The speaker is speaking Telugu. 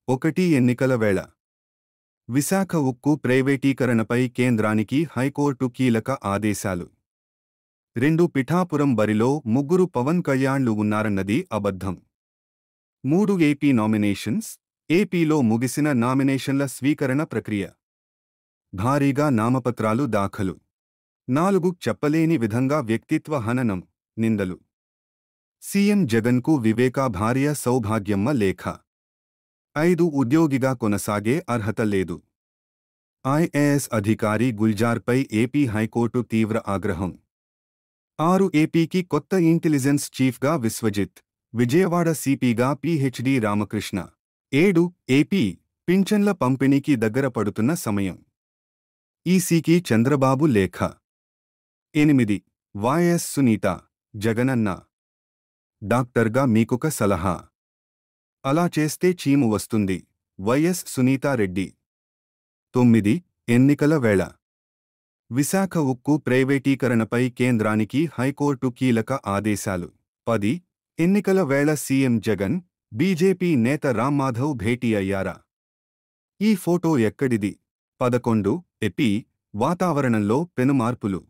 ఒకటి ఎన్నికల వేళ విశాఖ ఉక్కు ప్రైవేటీకరణపై కేంద్రానికి హైకోర్టు కీలక ఆదేశాలు. 2 పిఠాపురం బరిలో ముగ్గురు పవన్ కళ్యాణ్లు ఉన్నారన్నది అబద్ధం. 3 ఏపీ నామినేషన్స్. ఏపీలో ముగిసిన నామినేషన్ల స్వీకరణ ప్రక్రియ. భారీగా నామపత్రాలు దాఖలు. 4 చెప్పలేని విధంగా వ్యక్తిత్వ హననం, నిందలు. సీఎం జగన్కు వివేకా భార్య సౌభాగ్యమ్మ లేఖ. 5 ఉద్యోగిగా కొనసాగే అర్హత లేదు. ఐఏఎస్ అధికారి గుల్జార్పై ఏపీ హైకోర్టు తీవ్ర ఆగ్రహం. 6 ఏపీకి కొత్త ఇంటెలిజెన్స్ చీఫ్గా విశ్వజిత్. విజయవాడ సిపిగా పీహెచ్డీ రామకృష్ణ. 7 ఏపీ పింఛన్ల పంపిణీకి దగ్గర పడుతున్న సమయం. ఈసీకి చంద్రబాబు లేఖ. 8 వైఎస్ సునీత. జగనన్న డాక్టర్గా మీకొక సలహా. అలా చేస్తే చీము వస్తుంది. వైఎస్ సునీతారెడ్డి. 9 ఎన్నికల వేళ విశాఖ ఉక్కు ప్రైవేటీకరణపై కేంద్రానికి హైకోర్టు కీలక ఆదేశాలు. 10 ఎన్నికల వేళ సీఎం జగన్, బీజేపీ నేత రామ్మాధవ్ భేటీ అయ్యారా? ఈ ఫోటో ఎక్కడిది? 11 ఏపీ వాతావరణంలో పెనుమార్పులు.